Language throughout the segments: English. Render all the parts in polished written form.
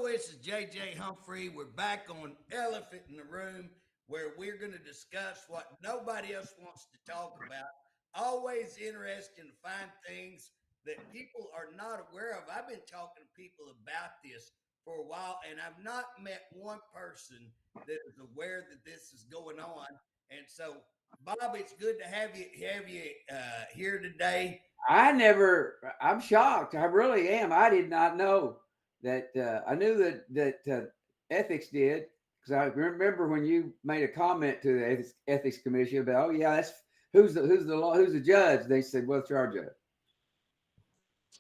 this is JJ Humphrey. We're back on Elephant in the Room, where we're going to discuss what nobody else wants to talk about. Always interesting to find things that people are not aware of. I've been talking to people about this for a while, and I've not met one person that is aware that this is going on. And so, Bob, it's good to have you here today. I'm shocked. I really am. I did not know that. I knew that ethics did, because I remember when you made a comment to the ethics commission about, oh yeah, that's who's the judge. They said, well, it's our judge.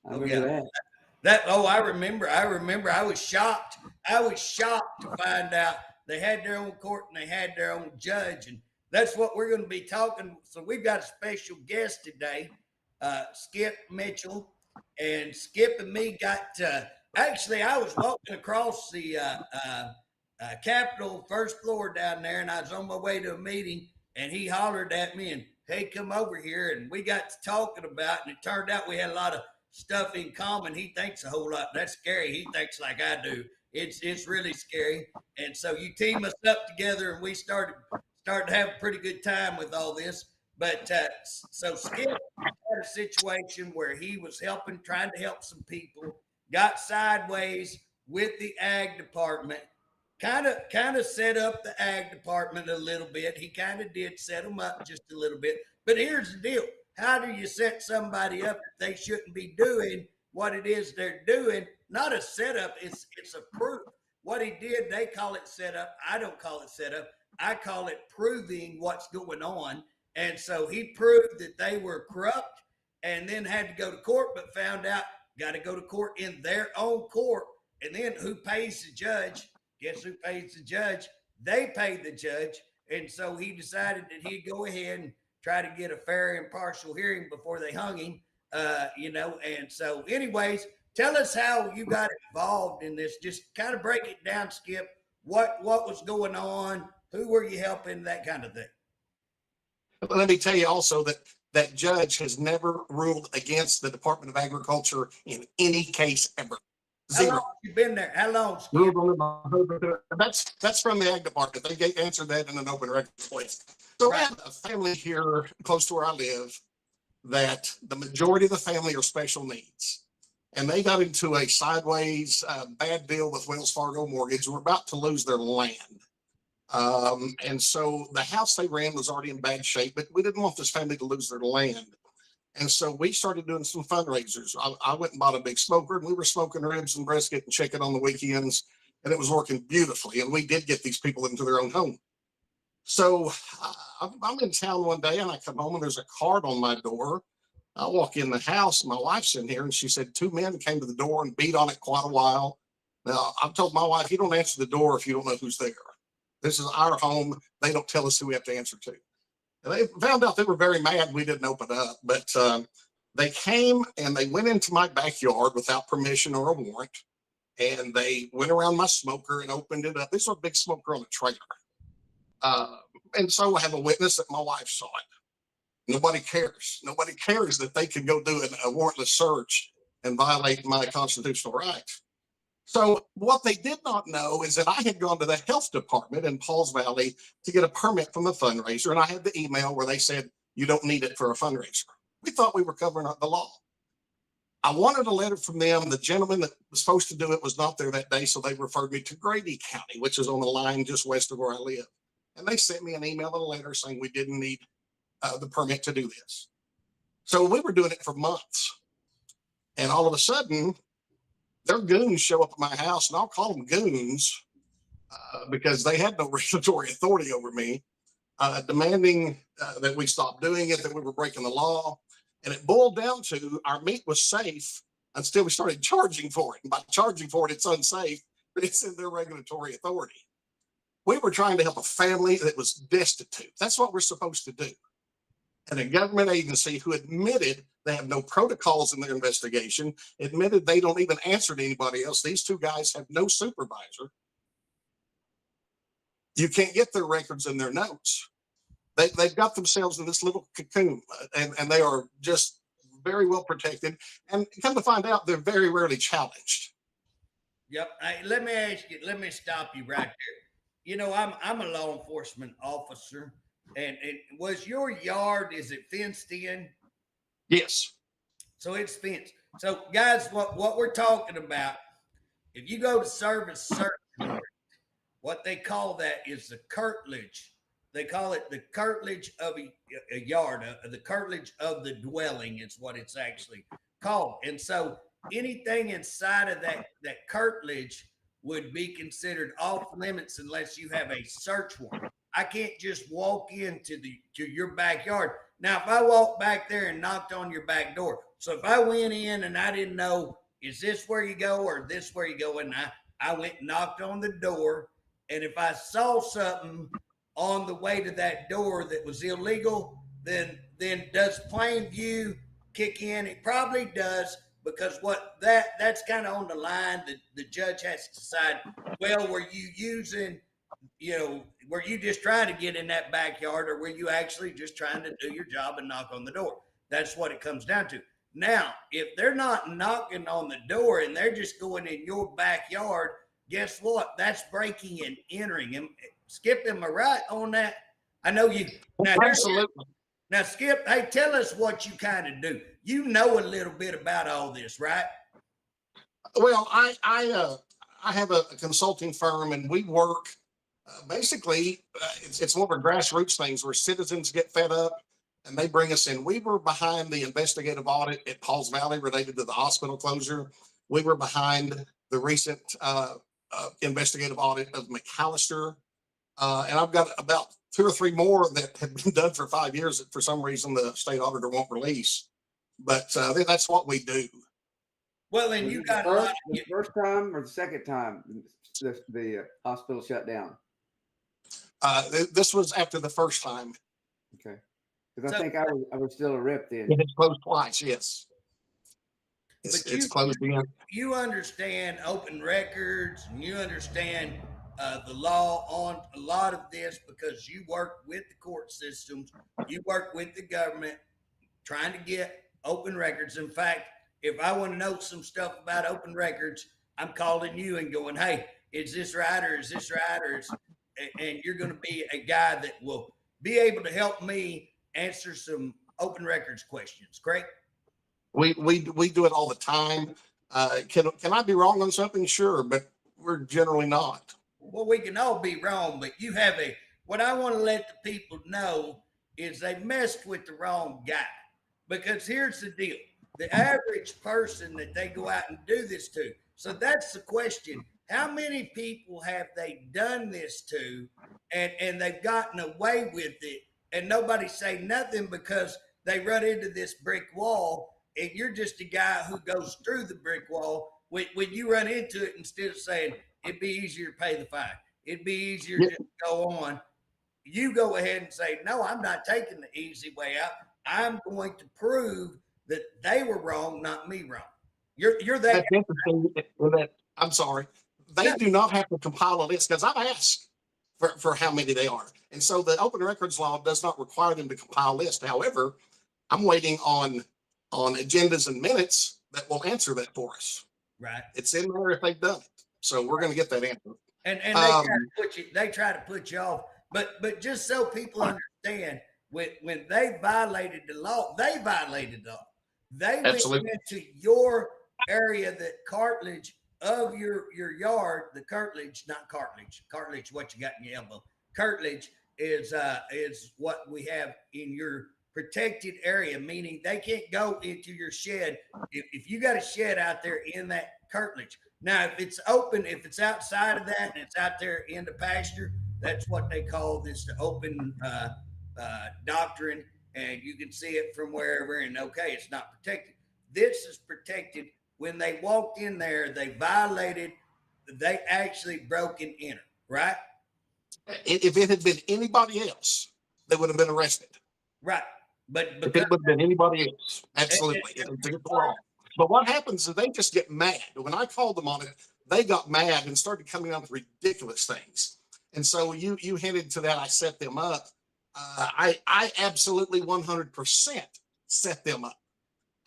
I Oh remember yeah, that. I remember. I remember. I was shocked. I was shocked to find out they had their own court and they had their own judge, and that's what we're going to be talking. So we've got a special guest today, Skip Mitchell, and Skip and me got. Actually, I was walking across the Capitol first floor down there, and I was on my way to a meeting, and he hollered at me and, "Hey, come over here," and we got to talking about, and it turned out we had a lot of stuff in common. He thinks a whole lot. That's scary. He thinks like I do. It's really scary. And so you team us up together, and we started to have a pretty good time with all this. But so Skip had a situation where he was trying to help some people, got sideways with the ag department. Kind of set up the ag department a little bit. He kind of did set them up just a little bit. But here's the deal: how do you set somebody up if they shouldn't be doing what it is they're doing? Not a setup, it's a proof. What he did, they call it setup. I don't call it setup. I call it proving what's going on. And so he proved that they were corrupt and then had to go to court, but found out got to go to court in their own court. And then who pays the judge? Guess who pays the judge? They pay the judge. And so he decided that he'd go ahead and try to get a fair and impartial hearing before they hung him, And so, anyways, tell us how you got involved in this. Just kind of break it down, Skip. What was going on? Who were you helping? That kind of thing. Let me tell you also that that judge has never ruled against the Department of Agriculture in any case ever. How long Zero. have you been there? How long, Skip? Ruled on that's from the Ag Department. They answered that in an open record place. So I have a family here close to where I live that the majority of the family are special needs. And they got into a sideways bad deal with Wells Fargo Mortgage. We're about to lose their land. And so the house they ran was already in bad shape, but we didn't want this family to lose their land. And so we started doing some fundraisers. I went and bought a big smoker, and we were smoking ribs and brisket and chicken on the weekends, and it was working beautifully. And we did get these people into their own home. So I'm in town one day, and I come home, and there's a card on my door. I walk in the house, and my wife's in here, and she said 2 men came to the door and beat on it quite a while. Now, I've told my wife, you don't answer the door if you don't know who's there. This is our home. They don't tell us who we have to answer to. And they found out they were very mad we didn't open up. But they came, and they went into my backyard without permission or a warrant. And they went around my smoker and opened it up. This was a big smoker on a trailer. And so I have a witness that my wife saw it. Nobody cares. Nobody cares that they could go do a warrantless search and violate my constitutional rights. So what they did not know is that I had gone to the health department in Pauls Valley to get a permit from a fundraiser. And I had the email where they said, you don't need it for a fundraiser. We thought we were covering the law. I wanted a letter from them. The gentleman that was supposed to do it was not there that day. So they referred me to Grady County, which is on the line just west of where I live. And they sent me an email and a letter saying we didn't need the permit to do this. So we were doing it for months. And all of a sudden, their goons show up at my house, and I'll call them goons because they had no regulatory authority over me, demanding that we stop doing it, that we were breaking the law. And it boiled down to our meat was safe until we started charging for it. And by charging for it, it's unsafe, but it's in their regulatory authority. We were trying to help a family that was destitute. That's what we're supposed to do. And a government agency who admitted they have no protocols in their investigation, admitted they don't even answer to anybody else. These two guys have no supervisor. You can't get their records and their notes. They've got themselves in this little cocoon, and they are just very well protected. And come to find out, they're very rarely challenged. Yep. Hey, let me ask you. Let me stop you right there. You know, I'm a law enforcement officer, and was your yard, is it fenced in? Yes. So it's fenced. So guys, what we're talking about, if you go to service search warrant, what they call that is the curtilage. They call it the curtilage of a yard, the curtilage of the dwelling is what it's actually called. And so anything inside of that curtilage would be considered off limits unless you have a search warrant. I can't just walk into the to your backyard. Now, if I walked back there and knocked on your back door, so if I went in and I didn't know, is this where you go or this where you go, and I went and knocked on the door, and if I saw something on the way to that door that was illegal, then does plain view kick in? It probably does, because what that's kind of on the line that the judge has to decide. Well, were you using, were you just trying to get in that backyard, or were you actually just trying to do your job and knock on the door? That's what it comes down to. Now, if they're not knocking on the door and they're just going in your backyard, guess what? That's breaking and entering. And Skip, am I right on that? I know you. Absolutely. Now, Skip, hey, tell us what you kind of do. You know a little bit about all this, right? Well, I have a consulting firm, and we work basically. It's one of our grassroots things where citizens get fed up and they bring us in. We were behind the investigative audit at Pauls Valley related to the hospital closure. We were behind the recent investigative audit of McAllister, and I've got about two or three more that have been done for 5 years that for some reason the state auditor won't release. But that's what we do. Well, and Was you it got a lot. the first time or the second time the hospital shut down? This was after the first time. Okay, because I So, think I was still a rep then. It's closed twice. Yes, but it's closed again. you understand open records, and you understand the law on a lot of this because you work with the court systems, you work with the government, trying to get open records. In fact, if I want to know some stuff about open records, I'm calling you and going, "Hey, is this right or is this right?" And you're going to be a guy that will be able to help me answer some open records questions. Correct? We do it all the time. Can I be wrong on something? Sure, but we're generally not. Well, we can all be wrong, but you have a. What I want to let the people know is they messed with the wrong guy. Because here's the deal: the average person that they go out and do this to. So that's the question: how many people have they done this to, and they've gotten away with it, and nobody say nothing because they run into this brick wall, and you're just a guy who goes through the brick wall. When you run into it, instead of saying it'd be easier to pay the fine, it'd be easier Yeah. to go on, you go ahead and say, no, I'm not taking the easy way out. I'm going to prove that they were wrong, not me wrong. You're that That's interesting. That I'm sorry, they guy. do not have to compile a list because I've asked for how many they are, and so the open records law does not require them to compile a list. However, I'm waiting on agendas and minutes that will answer that for us. Right. It's in there if they've done it, so we're going to get that answer. And they try to put you off. But just so people understand, when they violated the law, they violated the law. They went Absolutely. into your area, that cartilage of your yard, the cartilage, not cartilage. Cartilage, what you got in your elbow. Cartilage is what we have in your protected area, meaning they can't go into your shed. If you got a shed out there in that cartilage. Now, if it's open, if it's outside of that and it's out there in the pasture, that's what they call this the open doctrine, and you can see it from wherever. And okay, it's not protected. This is protected. When they walked in there, they violated. They actually broke and entered. Right. If it had been anybody else, they would have been arrested. Right. But If it would have been anybody else, absolutely, it would take the law. But what happens is they just get mad. When I called them on it, they got mad and started coming up with ridiculous things. And so you hinted to that. I set them up. I absolutely 100% set them up.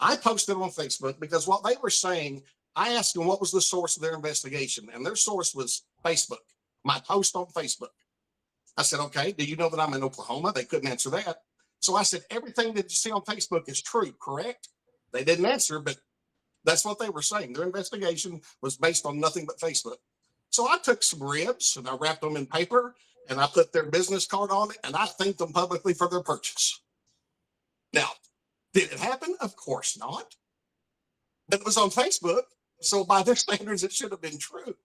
I posted on Facebook because what they were saying I asked them what was the source of their investigation, and their source was Facebook, my post on Facebook. I said, okay, do you know that I'm in Oklahoma? They couldn't answer that. So I said, everything that you see on Facebook is true, correct? They didn't answer, but that's what they were saying. Their investigation was based on nothing but Facebook. So I took some ribs and I wrapped them in paper and I put their business card on it and I thanked them publicly for their purchase. Now, did it happen? Of course not. But it was on Facebook. So by their standards, it should have been true.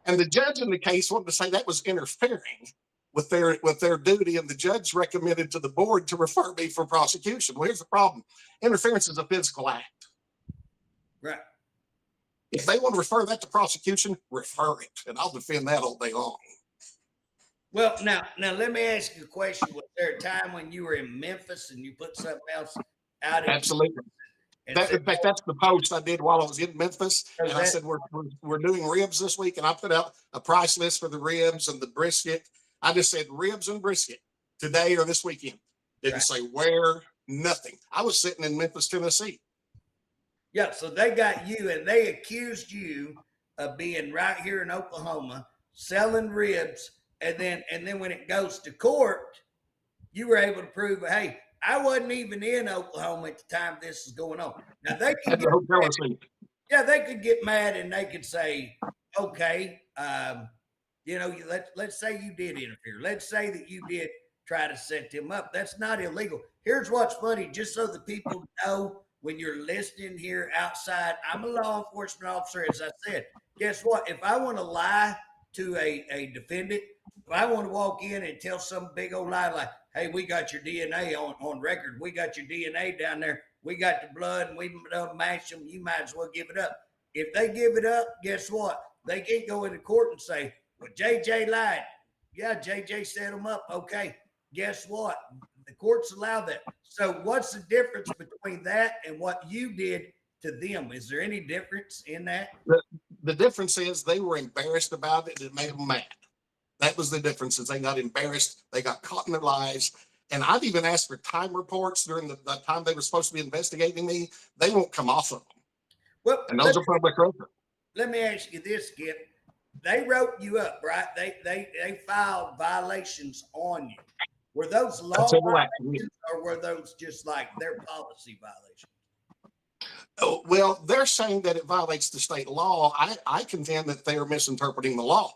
And the judge in the case wanted to say that was interfering with their duty, and the judge recommended to the board to refer me for prosecution. Well, here's the problem: interference is a physical act. Right. If they want to refer that to prosecution, refer it, and I'll defend that all day long. Well, now let me ask you a question. Was there a time when you were in Memphis and you put something else out? Absolutely. In fact, that's the post I did while I was in Memphis. And I said, we're doing ribs this week. And I put out a price list for the ribs and the brisket. I just said ribs and brisket today or this weekend. Didn't say where, nothing. I was sitting in Memphis, Tennessee. Yeah, so they got you and they accused you of being right here in Oklahoma, selling ribs. And then when it goes to court, you were able to prove, hey, I wasn't even in Oklahoma at the time this is going on. Now they could get mad, they could get mad and they could say, okay, let's say you did interfere. Let's say that you did try to set them up. That's not illegal. Here's what's funny, just so the people know when you're listening here outside, I'm a law enforcement officer, as I said. Guess what? If I want to lie to a defendant, if I want to walk in and tell some big old lie like, hey, we got your DNA on record. We got your DNA down there. We got the blood and we don't match them. You might as well give it up. If they give it up, guess what? They can't go into court and say, well, JJ lied. Yeah, JJ set them up. Okay. Guess what? The courts allow that. So what's the difference between that and what you did to them? Is there any difference in that? The difference is they were embarrassed about it. It made them mad. That was the difference, is they got embarrassed. They got caught in their lies. And I've even asked for time reports during the time they were supposed to be investigating me. They won't come off of them. Well, and those are public record. Let me ask you this, Skip. They wrote you up, right? They filed violations on you. Were those law violations or were those just like their policy violations? Oh, well, they're saying that it violates the state law. I contend that they are misinterpreting the law,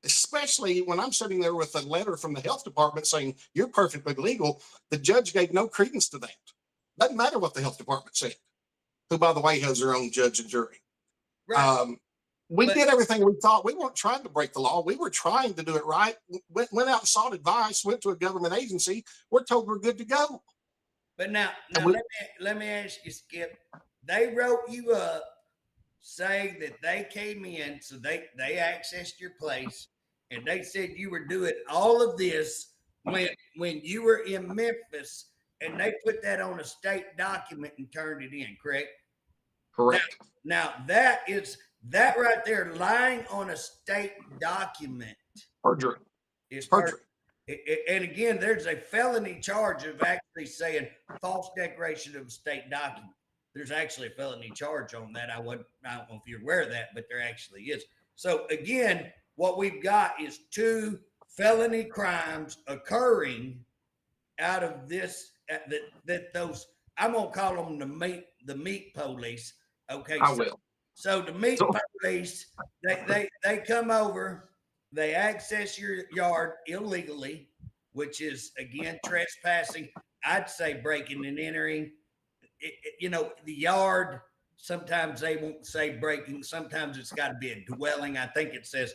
especially when I'm sitting there with a letter from the health department saying you're perfectly legal. The judge gave no credence to that. Doesn't matter what the health department said, who, by the way, has their own judge and jury. Right. We did everything we thought. We weren't trying to break the law. We were trying to do it right. Went out and sought advice, went to a government agency. We're told we're good to go. But now let me ask you, Skip. They wrote you up saying that they came in, so they accessed your place, and they said you were doing all of this when you were in Memphis, and they put that on a state document and turned it in, correct? Correct. Now that right there, lying on a state document, perjury. Is perjury. And again, there's a felony charge of actually saying false declaration of a state document. There's actually a felony charge on that. I don't know if you're aware of that, but there actually is. So again, what we've got is 2 felony crimes occurring out of this. That those, I'm gonna call them the meat police. Okay, I will. So the meat police, they come over, they access your yard illegally, which is again trespassing. I'd say breaking and entering. The yard, sometimes they won't say breaking. Sometimes it's got to be a dwelling. I think it says,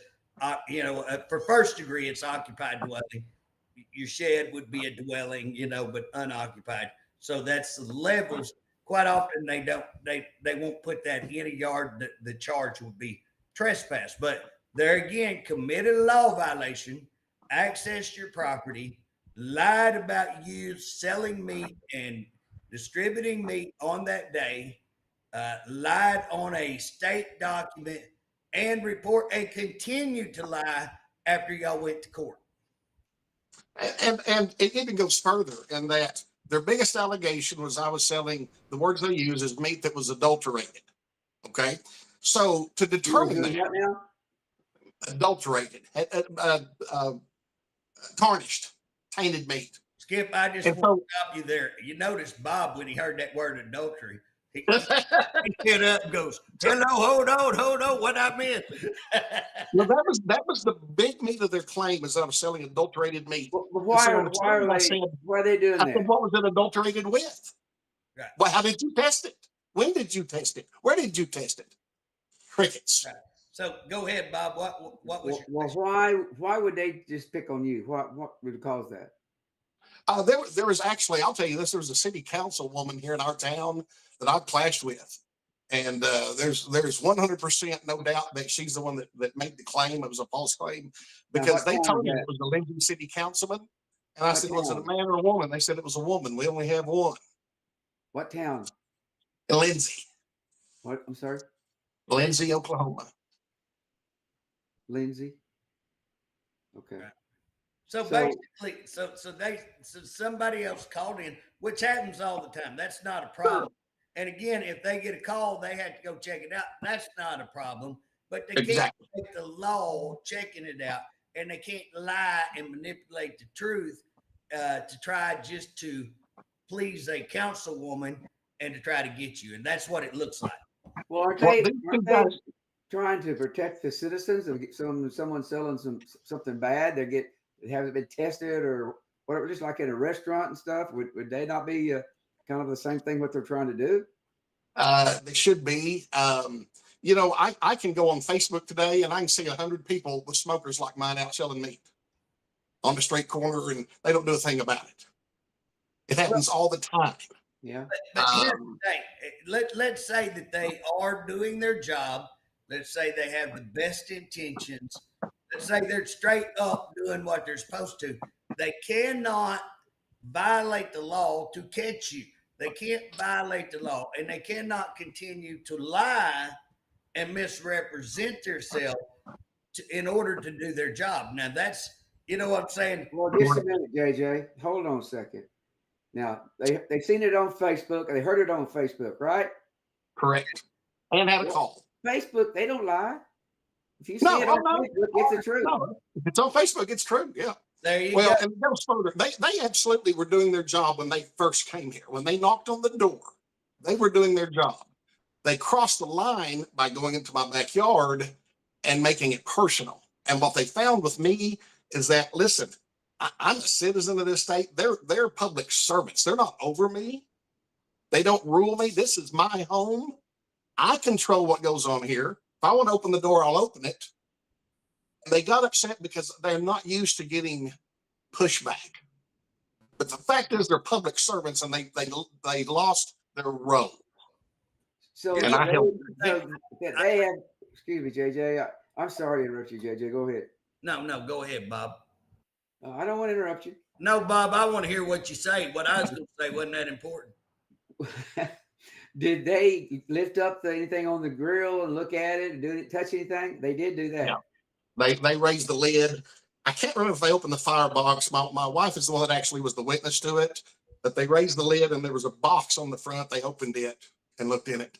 for first degree, it's occupied dwelling. Your shed would be a dwelling, but unoccupied. So that's the levels. Quite often they won't put that in a yard. The charge would be trespass. But there again, committed a law violation, accessed your property, lied about you selling meat and distributing meat on that day, lied on a state document and continued to lie after y'all went to court. And it even goes further in that their biggest allegation was I was selling, the words they use is meat that was adulterated. Okay. So to determine Doing that, what now? adulterated, tarnished, tainted meat. Skip, I just And want so, to stop you there. You notice Bob, when he heard that word adultery, he get up and goes, "Hello, hold on, what I missed?" well, that was the big meat of their claim is that I'm selling adulterated meat. But And so why, on the time why are they doing I said, that? what was it adulterated with? Right, Well, how did you test it? When did you test it? Where did you test it? Crickets. right. So go ahead, Bob. What was your Well, question? why would they just pick on you? What would cause that? There was actually, I'll tell you this, there was a city council woman here in our town that I clashed with. And there's 100% no doubt that she's the one that made the claim. It was a false claim Now, because what they town is told me that? it was the Lincoln city councilman. And I What said, was it a town? man or a woman? They said it was a woman. We only have one. What town? Lindsay, What? I'm sorry, Lindsay, Oklahoma. Lindsay. Okay. Right. So So, basically, so somebody else called in, which happens all the time. That's not a problem. And again, if they get a call, they have to go check it out. That's not a problem. But they can't Exactly. take the law checking it out, and they can't lie and manipulate the truth to try just to please a councilwoman and to try to get you. And that's what it looks like. well, Well, these two aren't they guys, trying to protect the citizens of someone selling something bad? It hasn't been tested or whatever, just like in a restaurant and stuff. Would they not be kind of the same thing what they're trying to do? they should be. I can go on Facebook today and I can see 100 people with smokers like mine out selling meat on the street corner, and they don't do a thing about it. It happens all the time. Yeah. But here's Um, the thing. Let's say that they are doing their job. Let's say they have the best intentions. Let's say they're straight up doing what they're supposed to. They cannot violate the law to catch you. They can't violate the law, and they cannot continue to lie and misrepresent themselves in order to do their job. Now that's, you know what I'm saying? Well, just a minute, JJ. Hold on a second. Now they seen it on Facebook. They heard it on Facebook, right? correct. And had a Well, call. Facebook, they don't lie. If you see No, it oh on no, Facebook, it's the truth. no. If it's on Facebook, it's true. Yeah. There you Well, go. and it goes further. They absolutely were doing their job when they first came here. When they knocked on the door, they were doing their job. They crossed the line by going into my backyard and making it personal. And what they found with me is that, listen, I'm a citizen of this state. They're public servants. They're not over me. They don't rule me. This is my home. I control what goes on here. If I want to open the door, I'll open it. They got upset because they're not used to getting pushback. But the fact is, they're public servants, and they lost their role. So, And I helped. they have. Excuse me, JJ. I'm sorry to interrupt you, JJ. Go ahead. No, go ahead, Bob. I don't want to interrupt you. No, Bob, I want to hear what you say. What I was going to say wasn't that important. Did they lift up anything on the grill and look at it and touch anything? They did do that. Yeah. They raised the lid. I can't remember if they opened the firebox. My wife is the one that actually was the witness to it. But they raised the lid and there was a box on the front. They opened it and looked in it.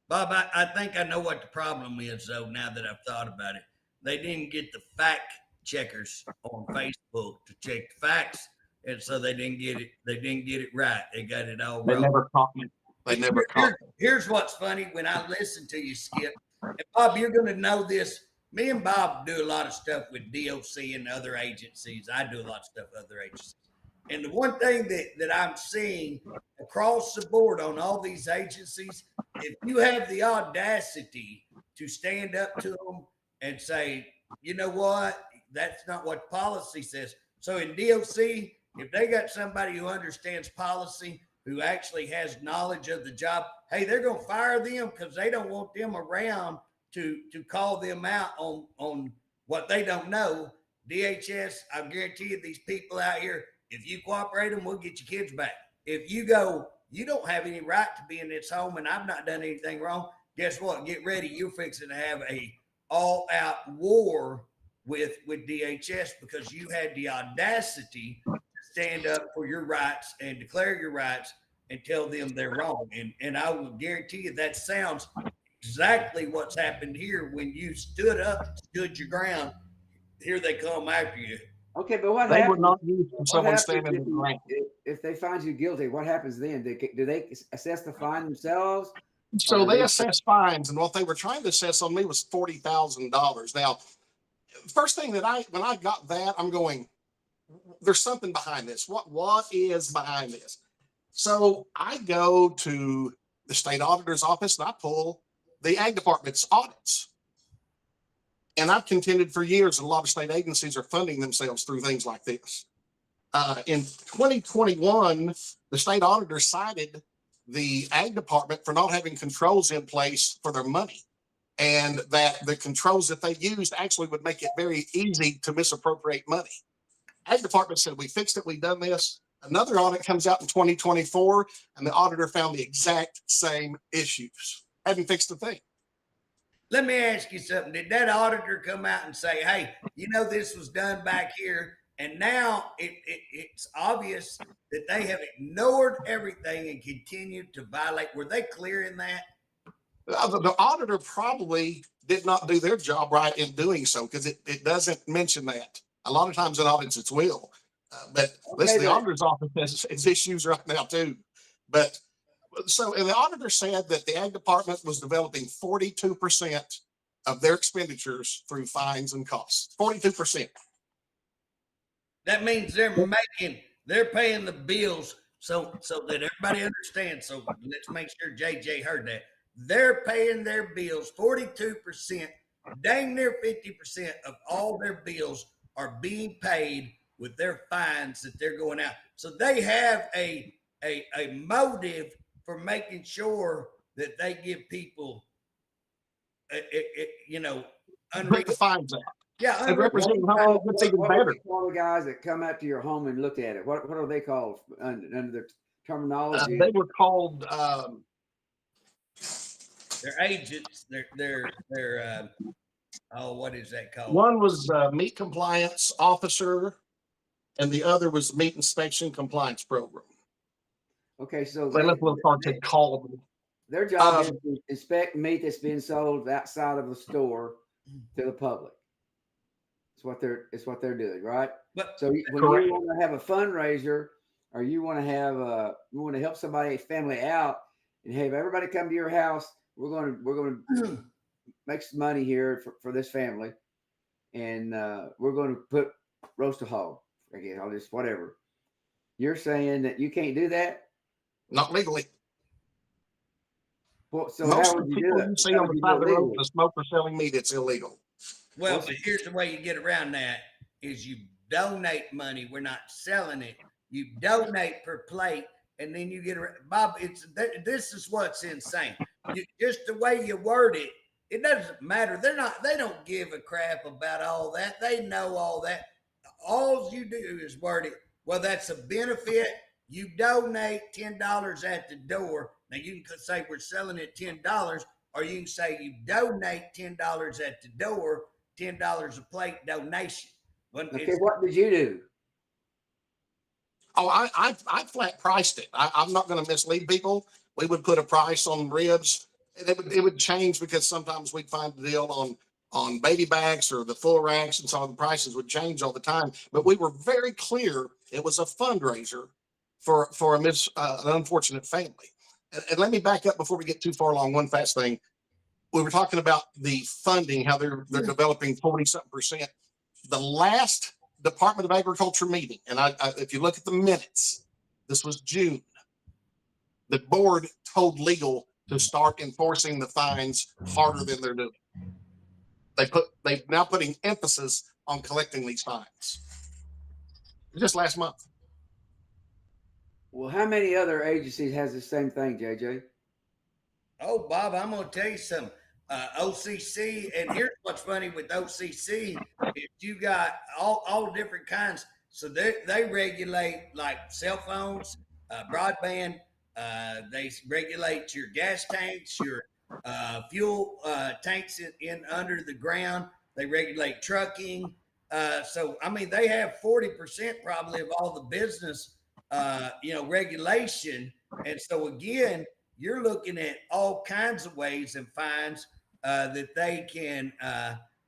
Bob, I think I know what the problem is, though, now that I've thought about it. They didn't get the fact checkers on Facebook to check the facts. And so they didn't get it. They didn't get it right. They got it all They wrong. never caught me. They never caught me. Here's what's funny when I listen to you, Skip. And Bob, you're going to know this. Me and Bob do a lot of stuff with DOC and other agencies. I do a lot of stuff with other agencies. And the one thing that I'm seeing across the board on all these agencies, if you have the audacity to stand up to them and say, you know what, that's not what policy says. So in DOC, if they got somebody who understands policy, who actually has knowledge of the job, hey, they're going to fire them because they don't want them around to call them out on what they don't know. DHS, I guarantee you, these people out here, if you cooperate them, we'll get your kids back. If you go, you don't have any right to be in this home and I've not done anything wrong, guess what? Get ready. You're fixing to have a all-out war with DHS because you had the audacity to stand up for your rights and declare your rights and tell them they're wrong. And I will guarantee you that sounds exactly what's happened here. When you stood up, stood your ground, here they come after you. Okay, but what They were happens? not used to What someone happens standing if their ground. if they find you guilty? What happens then? Do they assess the fine themselves, or So do they they? assessed fines, and what they were trying to assess on me was $40,000. Now, first thing that when I got that, I'm going, there's something behind this. What is behind this? So I go to the state auditor's office and I pull the ag department's audits. And I've contended for years that a lot of state agencies are funding themselves through things like this. In 2021, the state auditor cited the ag department for not having controls in place for their money, and that the controls that they used actually would make it very easy to misappropriate money. Ag department said, we fixed it, we've done this. Another audit comes out in 2024, and the auditor found the exact same issues. Hadn't fixed a thing. Let me ask you something. Did that auditor come out and say, hey, you know, this was done back here, and now it's obvious that they have ignored everything and continued to violate? Were they clear in that? The auditor probably did not do their job right in doing so, because it doesn't mention that. A lot of times in audits, it's will. But listen, the auditor's office has issues right now too. But so, and the auditor said that the ag department was developing 42% of their expenditures through fines and costs. 42%. That means they're paying the bills so that everybody understands. So let's make sure JJ heard that. They're paying their bills 42%, dang near 50% of all their bills are being paid with their fines that they're going out. So they have a motive for making sure that they give people, you know, Put the fines out. yeah, And Representative Humphrey, what's even What better? would you call the guys that come out to your home and look at it? What are they called under their terminology? They were called they're agents. They're oh, what is that called? one was meat compliance officer, and the other was meat inspection compliance program. Okay, so They left a little card said called. their job is to inspect meat that's being sold outside of the store to the public. It's what they're doing, right? But So when Correct. you want to have a fundraiser, or you want to help somebody family out, and have everybody come to your house, we're going to make some money here for this family, and we're going to put roast a hog. Again, I'll just whatever. You're saying that you can't do that? Not legally. Well, so Most how of would the you do people that? you see How on would the you side of do the it road, legally? the smoker selling meat, it's illegal. well, but here's the way you get around that: is you donate money. We're not selling it. You donate per plate, and then you get Bob. This is what's insane. Just the way you word it, it doesn't matter. They don't give a crap about all that. They know all that. All you do is word it. Well, that's a benefit. You donate $10 at the door. Now you can say we're selling it $10, or you can say you donate $10 at the door, $10 a plate donation. When Okay, what did you do? Oh, I flat priced it. I'm not going to mislead people. We would put a price on ribs, and it would change because sometimes we'd find a deal on baby backs or the full racks, and so the prices would change all the time. But we were very clear it was a fundraiser for an unfortunate family. And let me back up before we get too far along. One fast thing. We were talking about the funding, how they're developing 40-something percent. The last Department of Agriculture meeting, and if you look at the minutes, this was June. The board told legal to start enforcing the fines harder than they're doing. They're now putting emphasis on collecting these fines. Just last month. Well, how many other agencies has the same thing, JJ? Oh, Bob, I'm going to tell you something. OCC, and here's what's funny with OCC is you got all different kinds. So they regulate like cell phones, broadband. They regulate your gas tanks, your fuel tanks in under the ground. They regulate trucking. So I mean, they have 40% probably of all the business, regulation. And so again, you're looking at all kinds of ways and fines that they can.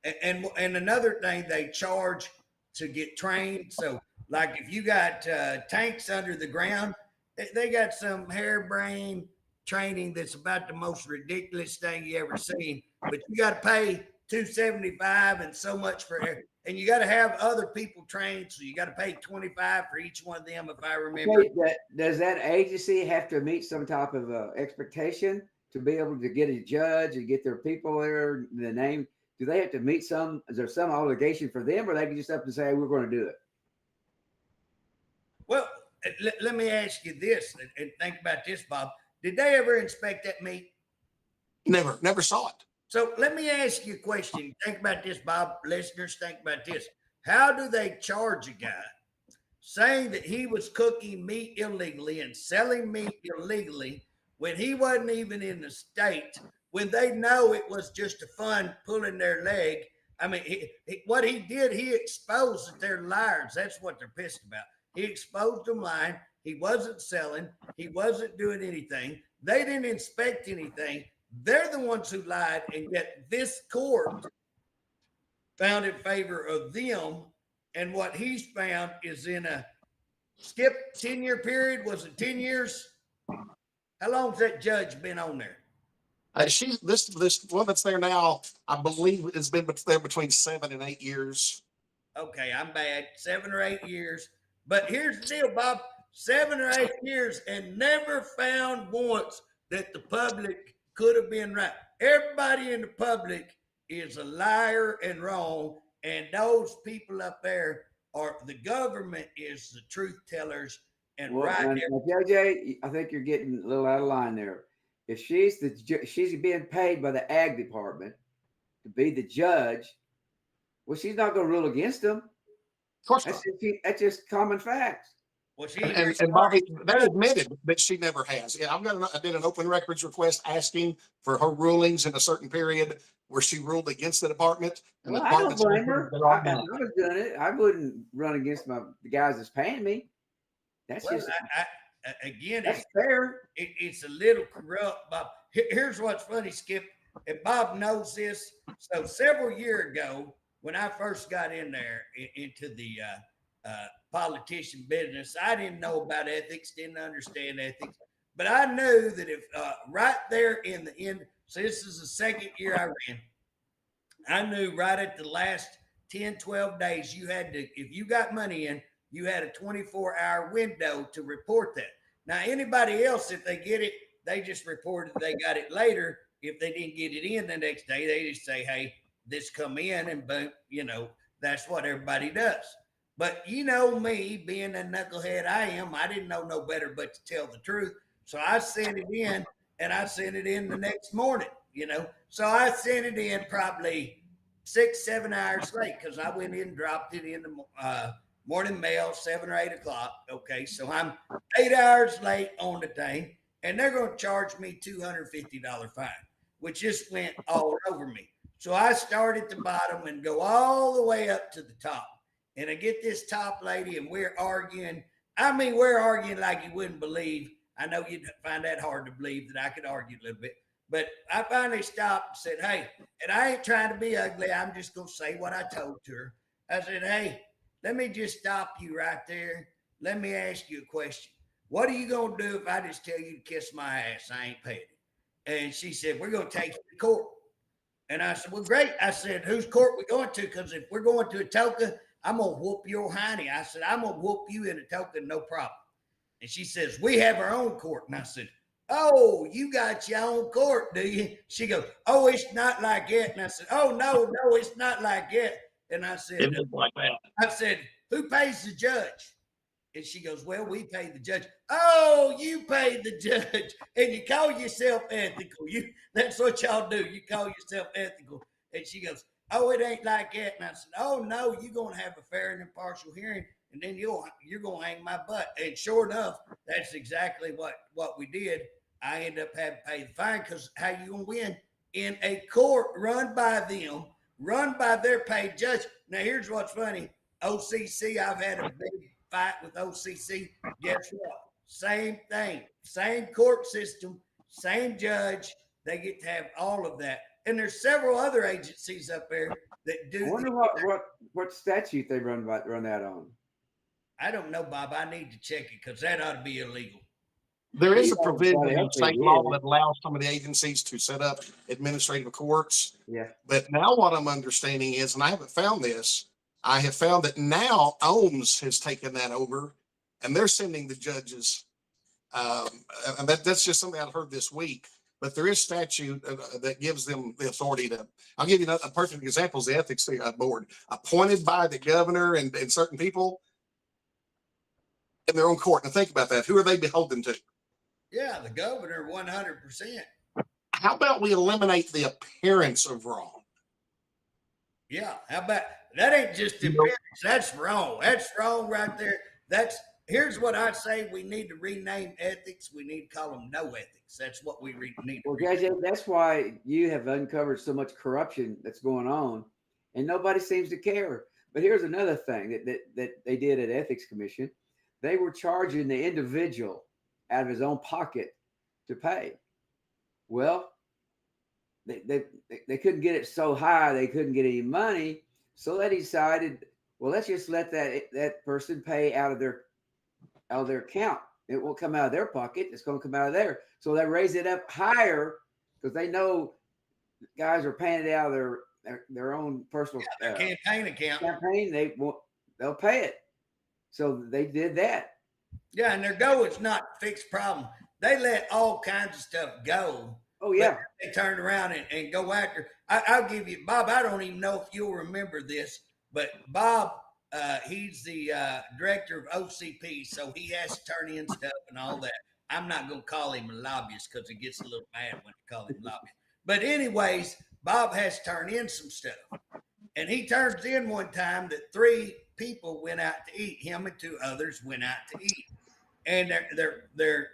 And another thing, they charge to get trained. So, like if you got tanks under the ground, they got some harebrained training that's about the most ridiculous thing you ever seen. But you got to pay $275 and so much for and you got to have other people trained, so you got to pay 25 for each one of them, if I remember. Okay, does that agency have to meet some type of expectation to be able to get a judge and get their people there, the name? Do they have to meet some? Is there some obligation for them, or they can just up and say, "We're going to do it"? Well, let me ask you this, and think about this, Bob. Did they ever inspect that meat? Never saw it. So let me ask you a question. Think about this, Bob. Listeners, think about this. How do they charge a guy saying that he was cooking meat illegally and selling meat illegally when he wasn't even in the state, when they know it was just a fun pulling their leg? I mean, what he did, he exposed that they're liars. That's what they're pissed about. He exposed them lying. He wasn't selling. He wasn't doing anything. They didn't inspect anything. They're the ones who lied, and yet this court found in favor of them. And what he's found is in a skip 10-year period. Was it 10 years? How long's that judge been on there? This one that's there now, I believe, has been there between 7 and 8 years. Okay, I'm bad. 7 or 8 years. But here's the deal, Bob. 7 or 8 years and never found once that the public could have been right. Everybody in the public is a liar and wrong. And those people up there are, the government is the truth tellers. And Well, right there. JJ, I think you're getting a little out of line there. If she's being paid by the ag department to be the judge, well, she's not going to rule against them. Of course not. That's just common facts. Well, And Bobby, they admitted that she never has. Yeah, I did an open records request asking for her rulings in a certain period where she ruled against the department. And Well, the I don't department's blame her. they're all I done. was doing it. I wouldn't run against the guys that's paying me. That's well, just again, that's fair. it's a little corrupt, Bob. Here's what's funny, Skip, and Bob knows this. So several years ago, when I first got in there into the politician business, I didn't know about ethics, didn't understand ethics, but I knew that if right there in the end, so this is the second year I ran, I knew right at the last 10, 12 days, you had to, if you got money in, you had a 24-hour window to report that. Now, anybody else, if they get it, they just reported they got it later. If they didn't get it in the next day, they just say, hey, this come in, and boom, that's what everybody does. But you know me, being a knucklehead I am, I didn't know no better but to tell the truth. So I sent it in, and I sent it in the next morning, So I sent it in probably 6, 7 hours late because I went in and dropped it in the morning mail, 7 or 8 o'clock. Okay, so I'm 8 hours late on the thing, and they're going to charge me $250 fine, which just went all over me. So I start at the bottom and go all the way up to the top. And I get this top lady, and we're arguing. I mean, we're arguing like you wouldn't believe. I know you'd find that hard to believe that I could argue a little bit. But I finally stopped and said, hey, and I ain't trying to be ugly. I'm just going to say what I told to her. I said, hey, let me just stop you right there. Let me ask you a question. What are you going to do if I just tell you to kiss my ass? I ain't paying it. And she said, we're going to take you to court. And I said, well, great. I said, whose court we going to? Because if we're going to Atoka, I'm going to whoop your hiney. I said, I'm going to whoop you in Atoka, no problem. And she says, we have our own court. And I said, oh, you got your own court, do you? She goes, oh, it's not like that. And I said, oh, no, it's not like that. And I said, It was like that. I said, who pays the judge? And she goes, well, we pay the judge. Oh, you pay the judge. And you call yourself ethical. That's what y'all do. You call yourself ethical. And she goes, oh, it ain't like that. And I said, oh, no, you're going to have a fair and impartial hearing, and then you're going to hang my butt. And sure enough, that's exactly what we did. I ended up having to pay the fine because how you going to win? In a court run by them, run by their paid judge. Now, here's what's funny. OCC, I've had a big fight with OCC. Guess what? Same thing. Same court system, same judge. They get to have all of that. And there's several other agencies up there that I do. wonder what statute they run that on. I don't know, Bob. I need to check it because that ought to be illegal. There is a Yeah, provision everybody in else state is, law yeah. that allows some of the agencies to set up administrative courts. Yeah. But now what I'm understanding is, and I haven't found this, I have found that now OMS has taken that over and they're sending the judges. And that's just something I've heard this week. But there is statute that gives them the authority to. I'll give you a perfect example: is the ethics board appointed by the governor and certain people in their own court. Now think about that. Who are they beholden to? Yeah, the governor, 100%. How about we eliminate the appearance of wrong? Yeah, how about that? Ain't just appearance. That's wrong. That's wrong right there. Here's what I say: we need to rename ethics. We need to call them no ethics. That's what we need. Well, JJ, that's why you have uncovered so much corruption that's going on, and nobody seems to care. But here's another thing that they did at Ethics Commission: they were charging the individual out of his own pocket to pay. Well, they couldn't get it so high, they couldn't get any money, so they decided, well, let's just let that person pay out of their account. It won't come out of their pocket. It's going to come out of there. So they raise it up higher because they know guys are paying it out of their own personal campaign account. They'll pay it. So they did that. Yeah, and their goal is not to fix problem. They let all kinds of stuff go. Oh yeah. They turned around and go after. I'll give you, Bob. I don't even know if you'll remember this, but Bob. He's the director of OCP, so he has to turn in stuff and all that. I'm not going to call him a lobbyist because he gets a little mad when I call him lobbyist. But anyways, Bob has to turn in some stuff. And he turns in one time that 3 people went out to eat. Him and 2 others went out to eat. And their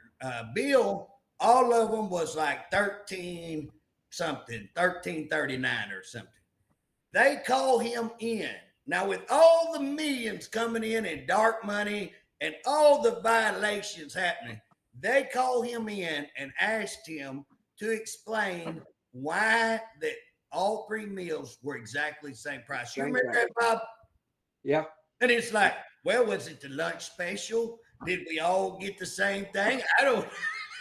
bill, all of them was like 13 something, 1339 or something. They call him in. Now, with all the millions coming in dark money and all the violations happening, they call him in and asked him to explain why that all 3 meals were exactly the same price. You remember that, Bob? Yeah. And it's like, well, was it the lunch special? Did we all get the same thing? I don't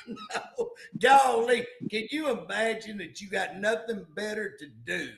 know. Golly, can you imagine that you got nothing better to do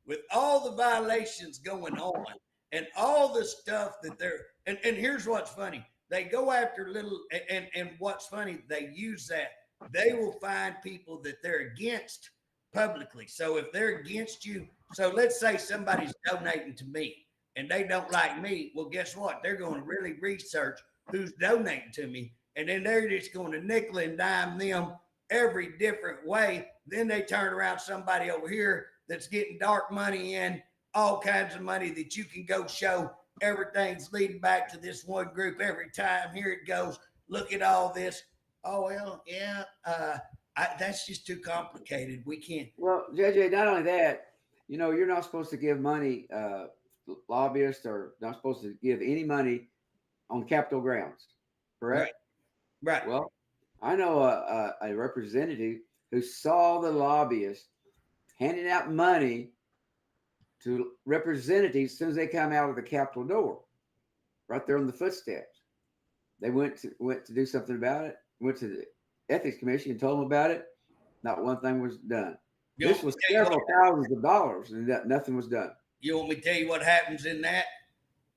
with all the violations going on and all the stuff that they're, and here's what's funny. They go after little, and what's funny, they use that. They will find people that they're against publicly. So if they're against you, so let's say somebody's donating to me and they don't like me. Well, guess what? They're going to really research who's donating to me. And then they're just going to nickel and dime them every different way. Then they turn around somebody over here that's getting dark money in, all kinds of money that you can go show everything's leading back to this one group every time. Here it goes. Look at all this. Oh, well, yeah, that's just too complicated. We can't. Well, JJ, not only that, you're not supposed to give money, lobbyists are not supposed to give any money on Capitol grounds, correct? Right. Well, I know a representative who saw the lobbyists handing out money to representatives as soon as they come out of the Capitol door, right there on the footsteps. They went to do something about it, went to the Ethics Commission and told them about it. Not one thing was done. This was several thousands of dollars and nothing was done. You want me to tell you what happens in that?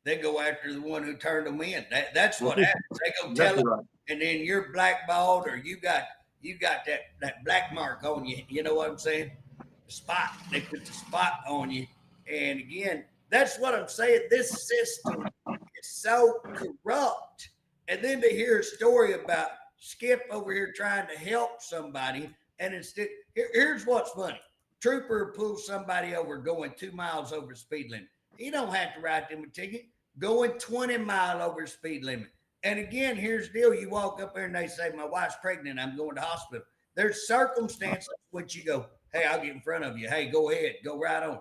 They go after the one who turned them in. That's what happens. They go tell them, right. And then you're blackballed or you got that black mark on you. You know what I'm saying? The spot. They put the spot on you. And again, that's what I'm saying. This system is so corrupt. And then to hear a story about Skip over here trying to help somebody, and instead, here's what's funny. Trooper pulls somebody over going 2 miles over the speed limit. He don't have to write them a ticket. Going 20 miles over the speed limit. And again, here's the deal. You walk up there and they say, my wife's pregnant. I'm going to hospital. There's circumstances which you go, hey, I'll get in front of you. Hey, go ahead. Go right on.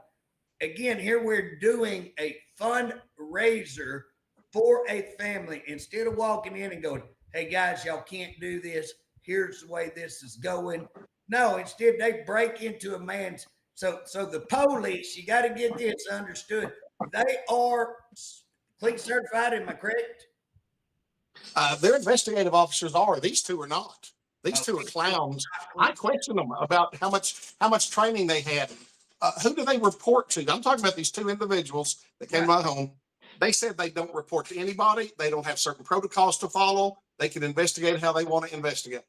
Again, here we're doing a fundraiser for a family. Instead of walking in and going, hey, guys, y'all can't do this. here's the way this is going. No, instead they break into a man's. So the police, you got to get this understood. They are police certified. Am I correct? Their investigative officers are. These two are not. These two are Okay. clowns. I question them about how much training they had. Who do they report to? I'm talking about these two individuals that came to my home. They said they don't report to anybody. They don't have certain protocols to follow. They can investigate how they want to investigate.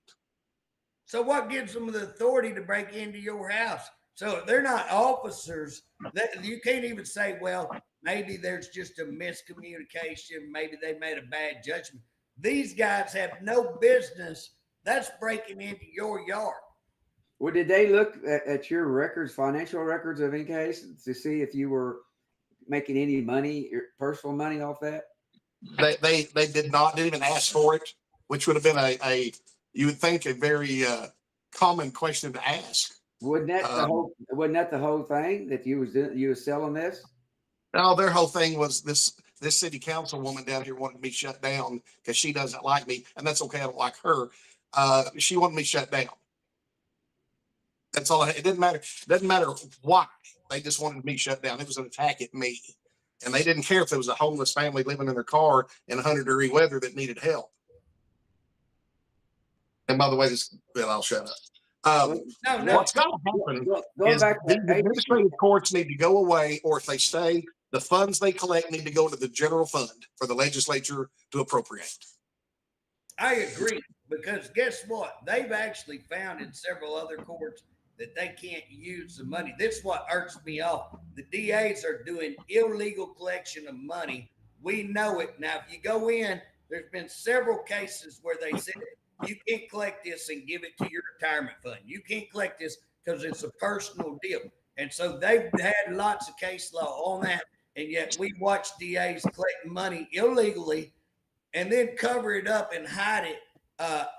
So what gives them the authority to break into your house? So they're not officers. That you can't even say, well, maybe there's just a miscommunication. Maybe they made a bad judgment. These guys have no business. That's breaking into your yard. Well, did they look at your records, financial records of any case, to see if you were making any money, your personal money off that? They didn't even ask for it, which would have been a you would think a very common question to ask. Wasn't that the whole thing that you was selling this? No, their whole thing was this city council woman down here wanted me shut down because she doesn't like me, and that's okay. I don't like her. She wanted me shut down. That's all. It didn't matter. It doesn't matter why. They just wanted me shut down. It was an attack at me, and they didn't care if there was a homeless family living in their car in 100-degree weather that needed help. And by the way, I'll shut up. What's got to happen is the administrative courts need to go away, or if they stay, the funds they collect need to go into the general fund for the legislature to appropriate. I agree, because guess what? They've actually found in several other courts that they can't use the money. This is what irks me off. The DAs are doing illegal collection of money. We know it. Now, if you go in, there's been several cases where they said, you can't collect this and give it to your retirement fund. You can't collect this because it's a personal deal. And so they've had lots of case law on that. And yet we watch DAs collect money illegally and then cover it up and hide it.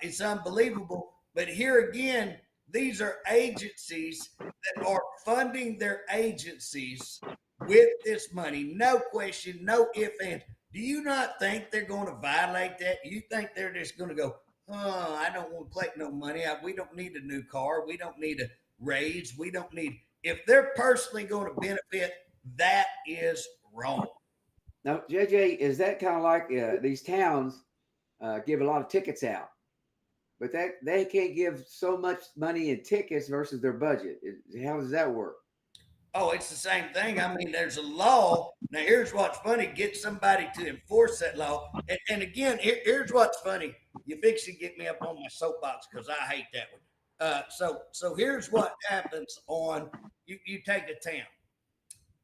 It's unbelievable. But here again, these are agencies that are funding their agencies with this money. No question, no if, and. Do you not think they're going to violate that? You think they're just going to go, oh, I don't want to collect no money. We don't need a new car. We don't need a raise. We don't need. If they're personally going to benefit, that is wrong. Now, JJ, is that kind of like these towns give a lot of tickets out, but that they can't give so much money in tickets versus their budget? How does that work? Oh, it's the same thing. I mean, there's a law. Now, here's what's funny. Get somebody to enforce that law. And again, here's what's funny. You fix to get me up on my soapbox because I hate that one. So here's what happens on, you take a town.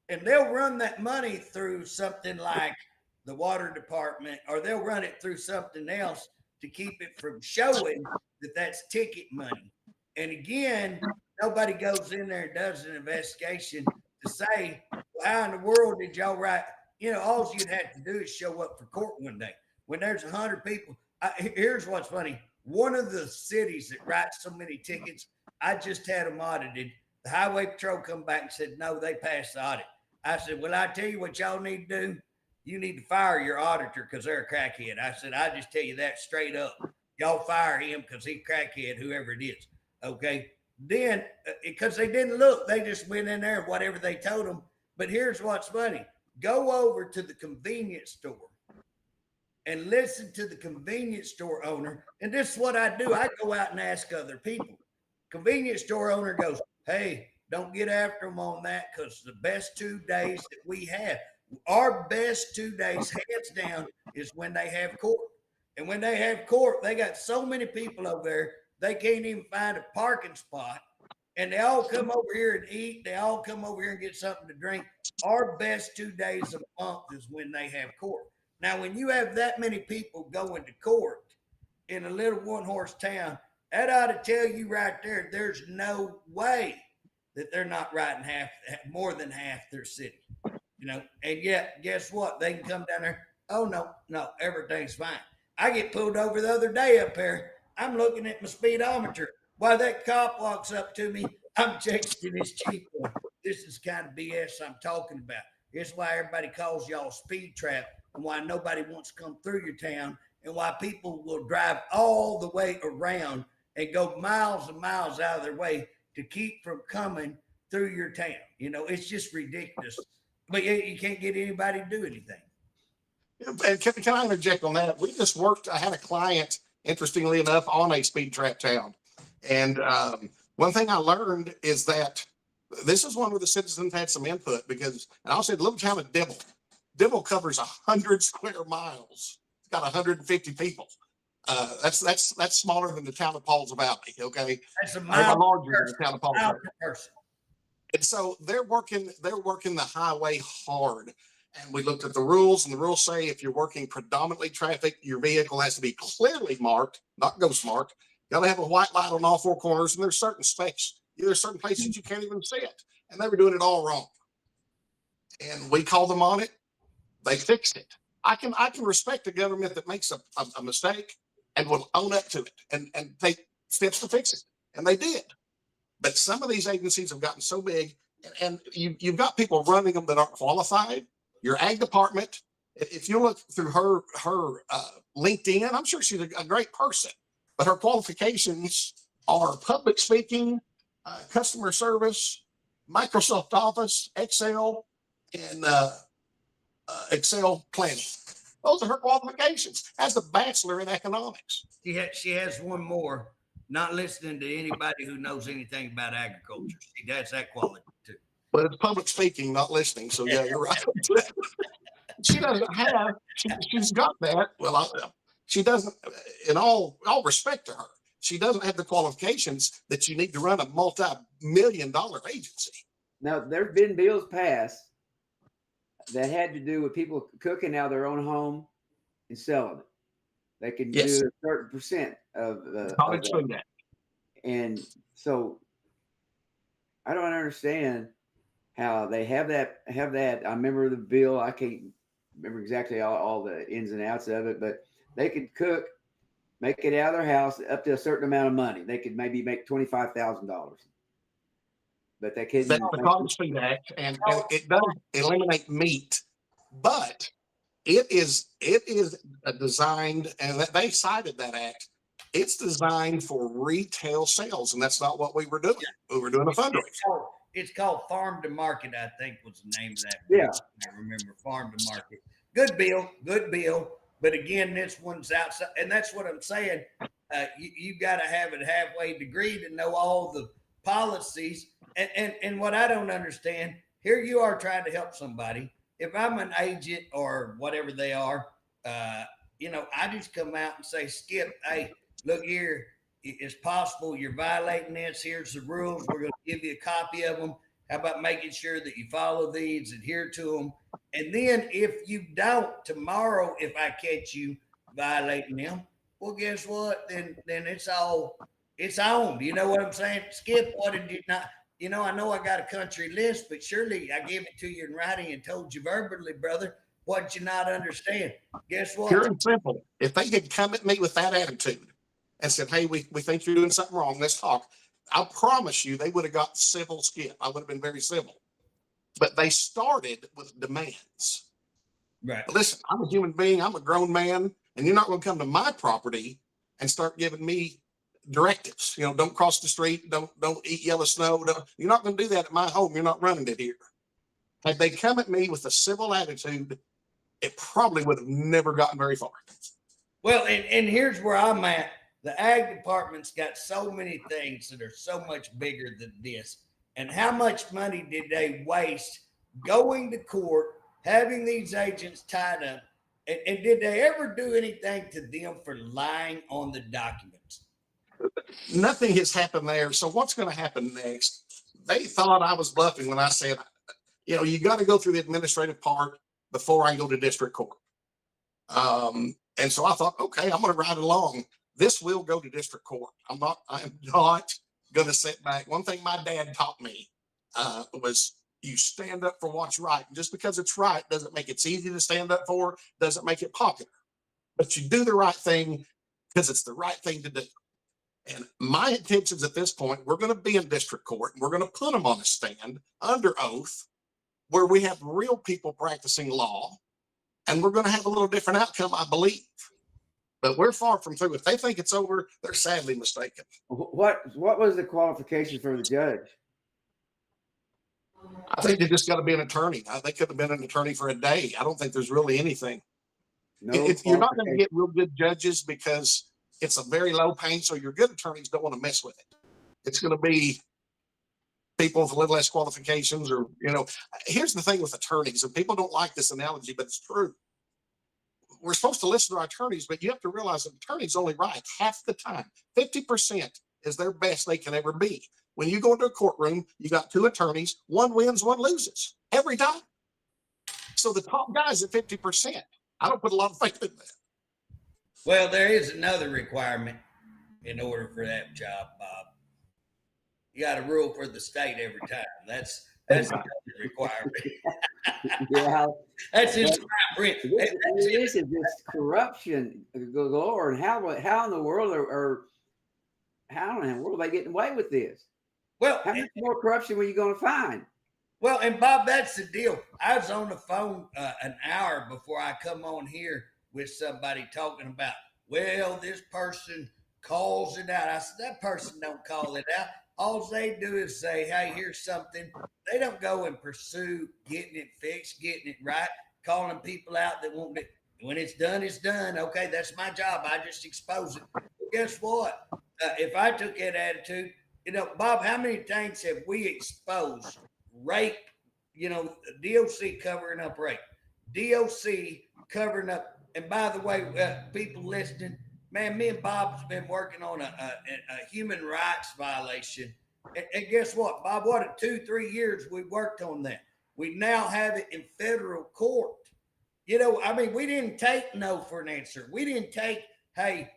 And they'll run that money through something like the water department, or they'll run it through something else to keep it from showing that that's ticket money. And again, nobody goes in there and does an investigation to say, well, how in the world did y'all write? You know, all you'd have to do is show up for court one day. When there's 100 people, here's what's funny. One of the cities that writes so many tickets, I just had them audited. The highway patrol come back and said, no, they passed the audit. I said, well, I tell you what y'all need to do. You need to fire your auditor because they're a crackhead. I said, I just tell you that straight up. Y'all fire him because he's crackhead, whoever it is. Okay. Then, because they didn't look, they just went in there and whatever they told them. But here's what's funny. Go over to the convenience store and listen to the convenience store owner. And this is what I do. I go out and ask other people. Convenience store owner goes, hey, don't get after them on that because the best 2 days that we have, our best 2 days, hands down, is when they have court. And when they have court, they got so many people over there, they can't even find a parking spot. And they all come over here and eat. They all come over here and get something to drink. Our best 2 days a month is when they have court. Now, when you have that many people going to court in a little one-horse town, that ought to tell you right there, there's no way that they're not writing more than half their city. You know, and yet, guess what? They can come down there. Oh, no, everything's fine. I get pulled over the other day up there. I'm looking at my speedometer. While that cop walks up to me, I'm texting his chief. This is kind of BS I'm talking about. It's why everybody calls y'all speed trap and why nobody wants to come through your town and why people will drive all the way around and go miles and miles out of their way to keep from coming through your town. You know, it's just ridiculous. But you can't get anybody to do anything. And can I interject on that? We just worked, I had a client, interestingly enough, on a speed trap town. And one thing I learned is that this is one where the citizens had some input because, and I'll say the little town of Dibble. Dibble covers 100 square miles. It's got 150 people. That's smaller than the town of Pauls Valley. Okay, That's a mile larger per than the town of Pauls mile Valley. per person. And so they're working the highway hard. And we looked at the rules, and the rules say if you're working predominantly traffic, your vehicle has to be clearly marked, not ghost marked. You got to have a white light on all four corners, and there's certain specs. There's certain places you can't even see it, and they were doing it all wrong. And we called them on it. They fixed it. I can respect a government that makes a mistake and will own up to it and take steps to fix it, and they did. But some of these agencies have gotten so big, and you've got people running them that aren't qualified. Your ag department, if you look through her LinkedIn, I'm sure she's a great person, but her qualifications are public speaking, customer service, Microsoft Office, Excel, and Excel planning. Those are her qualifications as a bachelor in economics. She has one more. Not listening to anybody who knows anything about agriculture. She has that quality too. But it's public speaking, not listening. So yeah, you're right. She doesn't have. She's got that. Well, she doesn't. In all respect to her, she doesn't have the qualifications that you need to run a multi-million-dollar agency. Now, there's been bills passed that had to do with people cooking out of their own home and selling it. They can do a certain percent of that. And so I don't understand how they have that. I remember the bill. I can't remember exactly all the ins and outs of it, but they could cook, make it out of their house up to a certain amount of money. They could maybe make $25,000. But they couldn't. That's the College Food Act, and it does eliminate meat, but it is designed, and they cited that act. It's designed for retail sales, and that's not what we were doing. We were doing a fundraiser. It's called Farm to Market, I think was the name of that. Yeah, I remember Farm to Market. Good bill. But again, this one's outside, and that's what I'm saying. You got to have a halfway degree to know all the policies. And what I don't understand, here you are trying to help somebody. If I'm an agent or whatever they are, I just come out and say, Skip, hey, look here, it's possible you're violating this. Here's the rules. We're going to give you a copy of them. How about making sure that you follow these, adhere to them? And then if you don't, tomorrow, if I catch you violating them, well, guess what? Then it's on. You know what I'm saying? Skip, what did you not? I know I got a country list, but surely I gave it to you in writing and told you verbally, brother. What did you not understand? Guess what? Pure and simple. If they had come at me with that attitude and said, hey, we think you're doing something wrong, let's talk. I promise you they would have got civil, Skip. I would have been very civil. But they started with demands. Right. Listen, I'm a human being. I'm a grown man. And you're not going to come to my property and start giving me directives. Don't cross the street. Don't eat yellow snow. You're not going to do that at my home. You're not running it here. Had they come at me with a civil attitude, it probably would have never gotten very far. Well, and here's where I'm at. The ag department's got so many things that are so much bigger than this. And how much money did they waste going to court, having these agents tied up? And did they ever do anything to them for lying on the documents? Nothing has happened there. So what's going to happen next? They thought I was bluffing when I said, you got to go through the administrative part before I go to district court. And so I thought, okay, I'm going to ride along. This will go to district court. I am not going to sit back. One thing my dad taught me was you stand up for what's right. Just because it's right doesn't make it easy to stand up for, doesn't make it popular. But you do the right thing because it's the right thing to do. And my intentions at this point, we're going to be in district court and we're going to put them on a stand under oath where we have real people practicing law, and we're going to have a little different outcome, I believe. But we're far from through. If they think it's over, they're sadly mistaken. What was the qualifications for the judge? I think they just got to be an attorney. They could have been an attorney for a day. I don't think there's really anything. No You're not going to qualification. get real good judges because it's a very low paying. So your good attorneys don't want to mess with it. It's going to be people with a little less qualifications, or, here's the thing with attorneys, and people don't like this analogy, but it's true. We're supposed to listen to our attorneys, but you have to realize that attorneys only right half the time. 50% is their best they can ever be. When you go into a courtroom, you got two attorneys, one wins, one loses every time. So the top guy's at 50%. I don't put a lot of faith in that. Well, there is another requirement in order for that job, Bob. You got to rule for the state every time. That's another requirement. Yeah. That's his print. This is just corruption galore. And how in the world how in the world are they getting away with this? Well, How much more corruption were you going to find? Well, and Bob, that's the deal. I was on the phone an hour before I come on here with somebody talking about, well, this person calls it out. I said, that person don't call it out. All they do is say, hey, here's something. They don't go and pursue getting it fixed, getting it right, calling people out that won't. When it's done, it's done. Okay, that's my job. I just expose it. But guess what? If I took that attitude, Bob, how many times have we exposed rape? DOC covering up rape, DOC covering up. And by the way, people listening, man, me and Bob's been working on a human rights violation. And guess what, Bob? What, 2-3 years we worked on that. We now have it in federal court. We didn't take no for an answer. We didn't take, hey,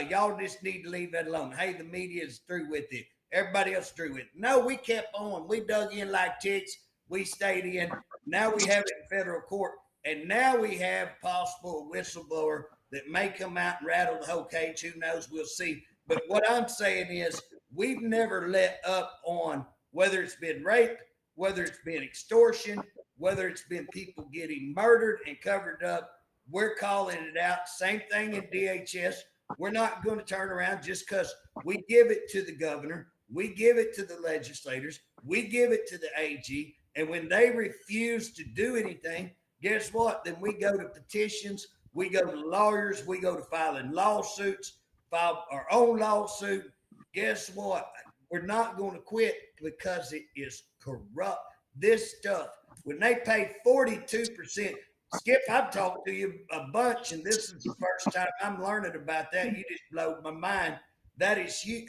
y'all just need to leave that alone. Hey, the media is through with it. Everybody else through with it. No, we kept on. We dug in like ticks. We stayed in. Now we have it in federal court. And now we have possible whistleblower that may come out and rattle the whole cage. Who knows? We'll see. But what I'm saying is we've never let up on whether it's been rape, whether it's been extortion, whether it's been people getting murdered and covered up. We're calling it out. Same thing in DHS. We're not going to turn around just because we give it to the governor. We give it to the legislators. We give it to the AG. And when they refuse to do anything, guess what? Then we go to petitions. We go to lawyers. We go to filing lawsuits, file our own lawsuit. Guess what? We're not going to quit because it is corrupt. This stuff, when they pay 42%, Skip, I've talked to you a bunch, and this is the first time I'm learning about that. You just blew my mind. That is huge.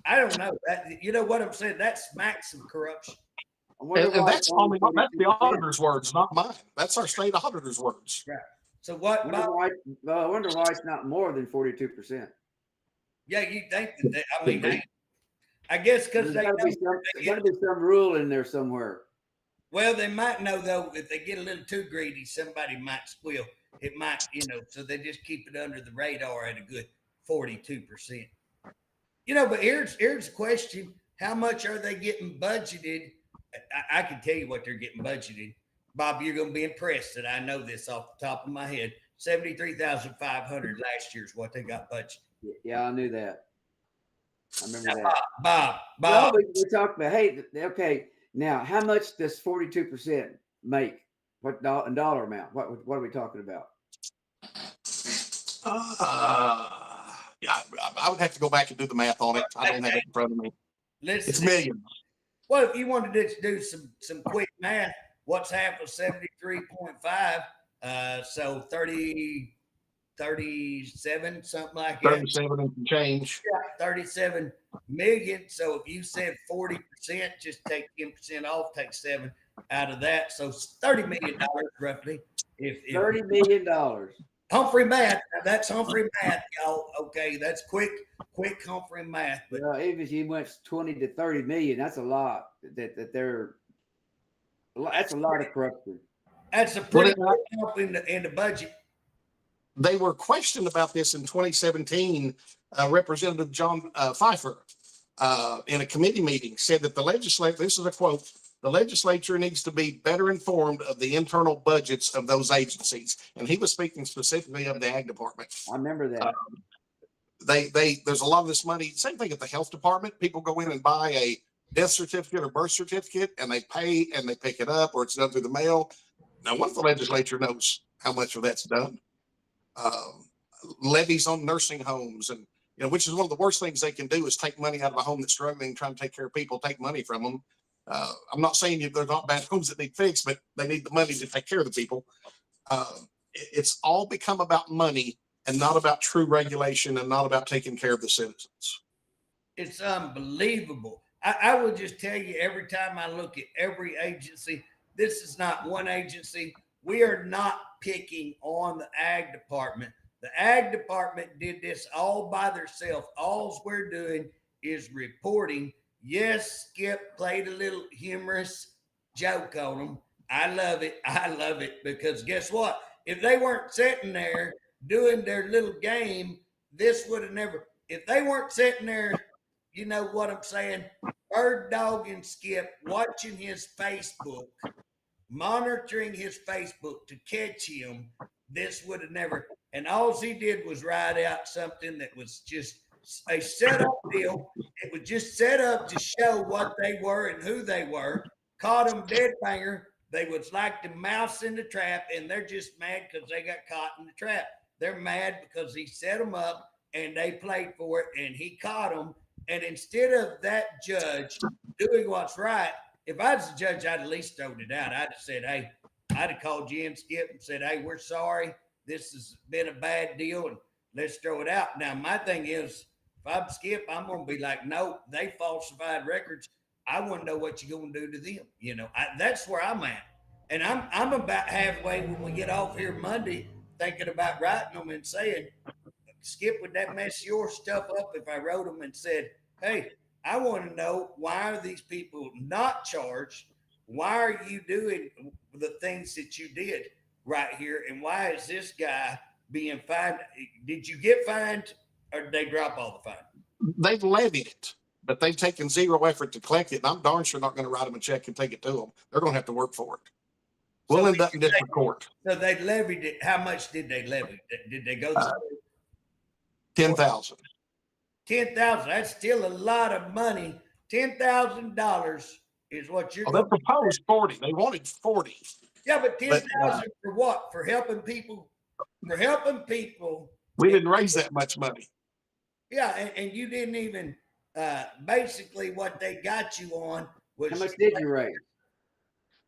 I don't know. You know what I'm saying? That smacks of corruption. And that's the auditor's words, not mine. That's our state auditor's words. Right. So what? I wonder why it's not more than 42%. Yeah, you think that? I guess because there's got to be some rule in there somewhere. Well, they might know though. If they get a little too greedy, somebody might squeal. It might, so they just keep it under the radar at a good 42%. But here's the question: how much are they getting budgeted? I can tell you what they're getting budgeted. Bob, you're going to be impressed that I know this off the top of my head. $73,500 last year is what they got budgeted. Yeah, I knew that. I remember that. Bob. Well, we talked about, hey, okay, now how much does 42% make? What dollar amount? What are we talking about? Yeah, I would have to go back and do the math on it. I don't have it in front of me. It's millions. Well, if you wanted to do some quick math, what's half of 73.5? So 37, something like that. 37 and some change. Yeah, 37 million. So if you said 40%, just take 10% off, take 7 out of that. So $30 million roughly. If $30 million. Humphrey math. Now that's Humphrey math, y'all. Okay, that's quick Humphrey math. But even if you went 20 to 30 million, that's a lot. That's a lot of corruption. That's a pretty good help in the budget. They were questioned about this in 2017. Representative John Pfeiffer, in a committee meeting, said that the legislature, this is a quote, The legislature needs to be better informed of the internal budgets of those agencies. And he was speaking specifically of the ag department. I remember that. There's a lot of this money. Same thing at the health department. People go in and buy a death certificate or birth certificate, and they pay and they pick it up, or it's done through the mail. Now, once the legislature knows how much of that's done, levies on nursing homes, and which is one of the worst things they can do is take money out of a home that's struggling, trying to take care of people, take money from them. I'm not saying there's not bad homes that need fixed, but they need the money to take care of the people. It's all become about money and not about true regulation and not about taking care of the citizens. It's unbelievable. I will just tell you, every time I look at every agency, this is not one agency. We are not picking on the ag department. The ag department did this all by themselves. All we're doing is reporting. Yes, Skip played a little humorous joke on them. I love it. I love it, because guess what? If they weren't sitting there doing their little game, this would have never, if they weren't sitting there, you know what I'm saying, bird dogging Skip, watching his Facebook, monitoring his Facebook to catch him, this would have never, and all he did was write out something that was just a setup deal. It was just set up to show what they were and who they were. Caught them dead banger. They was like the mouse in the trap, and they're just mad because they got caught in the trap. They're mad because he set them up and they played for it and he caught them. And instead of that judge doing what's right, if I was the judge, I'd at least thrown it out. I'd have said, hey, I'd have called you and Skip and said, hey, we're sorry. This has been a bad deal and let's throw it out. Now, my thing is, if I'm Skip, I'm going to be like, no, they falsified records. I want to know what you're going to do to them. That's where I'm at. And I'm about halfway when we get off here Monday thinking about writing them and saying, Skip, would that mess your stuff up if I wrote them and said, hey, I want to know, why are these people not charged? Why are you doing the things that you did right here? And why is this guy being fined? Did you get fined, or did they drop all the fine? They've levied it, but they've taken zero effort to collect it. And I'm darn sure not going to write them a check and take it to them. They're going to have to work for it. We'll end up in district court. So they levied it. How much did they levy? Did they go to 10,000? 10,000. That's still a lot of money. $10,000 is what you're. They proposed 40. They wanted 40. Yeah, but 10,000 for what? For helping people. For helping people. We didn't raise that much money. Yeah, and you didn't even. Basically, what they got you on was. How much did you raise?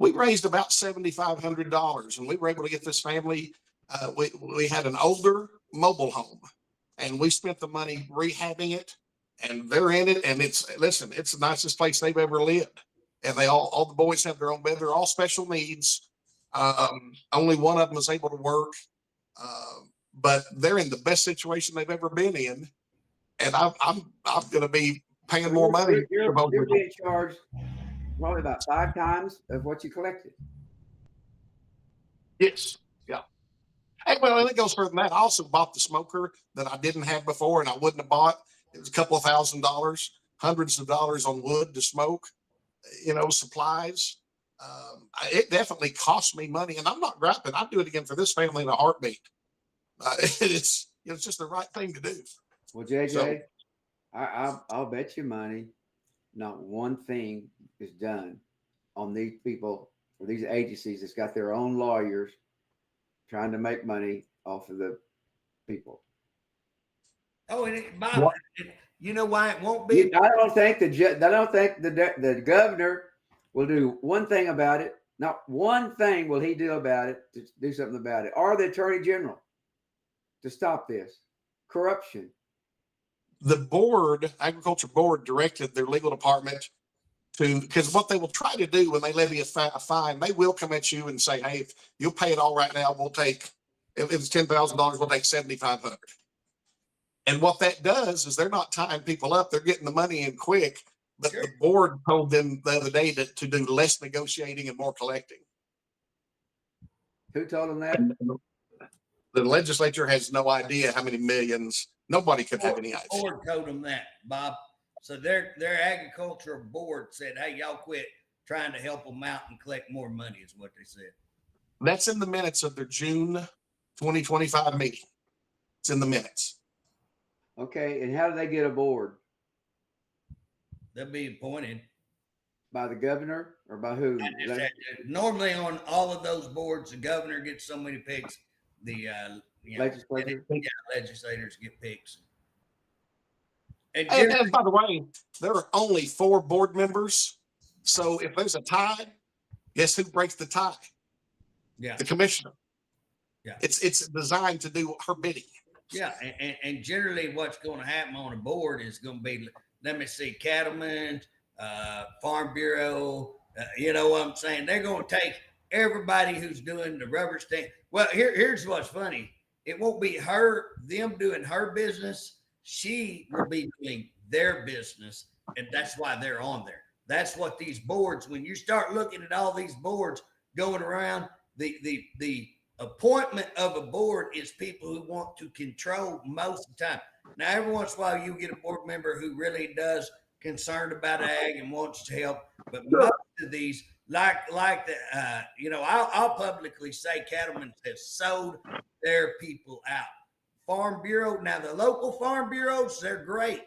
We raised about $7,500, and we were able to get this family. We had an older mobile home, and we spent the money rehabbing it, and they're in it. And it's the nicest place they've ever lived. And all the boys have their own bed. They're all special needs. Only one of them is able to work, but they're in the best situation they've ever been in. And I'm going to be paying more money. You're being charged probably about 5 times of what you collected. Yes. Yeah. Hey, well, and it goes further than that. I also bought the smoker that I didn't have before, and I wouldn't have bought. It was a couple of $1,000s, hundreds of dollars on wood to smoke, supplies. It definitely cost me money, and I'm not griping. I'd do it again for this family in a heartbeat. It's just the right thing to do. Well, JJ, I'll bet you money not one thing is done on these people or these agencies that's got their own lawyers trying to make money off of the people. Oh, and you know why it won't be? I don't think the governor will do one thing about it. Not one thing will he do about it to do something about it, or the attorney general to stop this corruption. The agriculture board directed their legal department because what they will try to do when they levy a fine, they will come at you and say, hey, if you'll pay it all right now, we'll take, if it's $10,000, we'll take $7,500. And what that does is they're not tying people up. They're getting the money in quick. But Sure. The board told them the other day to do less negotiating and more collecting. Who told them that? The legislature has no idea how many millions. Nobody could have any idea. Board told them that, Bob. So their agricultural board said, hey, y'all quit trying to help them out and collect more money, is what they said. That's in the minutes of their June 2025 meeting. It's in the minutes. Okay, and how do they get a board? They'll be appointed. By the governor or by who? Normally on all of those boards, the governor gets so many picks. The Legislature? Legislators get picks. And by the way, there are only 4 board members. So if there's a tie, guess who breaks the tie? Yeah, the commissioner. Yeah, it's designed to do her bidding. Yeah, and generally what's going to happen on a board is going to be, let me see, cattlemen, farm bureau. You know what I'm saying? They're going to take everybody who's doing the rubber stamp. Well, here's what's funny. It won't be them doing her business. She will be doing their business, and that's why they're on there. That's what these boards, when you start looking at all these boards going around, the appointment of a board is people who want to control most of the time. Now, every once in a while, you get a board member who really does concerned about ag and wants to help, but most of these, like the, I'll publicly say cattlemen have sold their people out. Farm Bureau, now the local farm bureaus, they're great,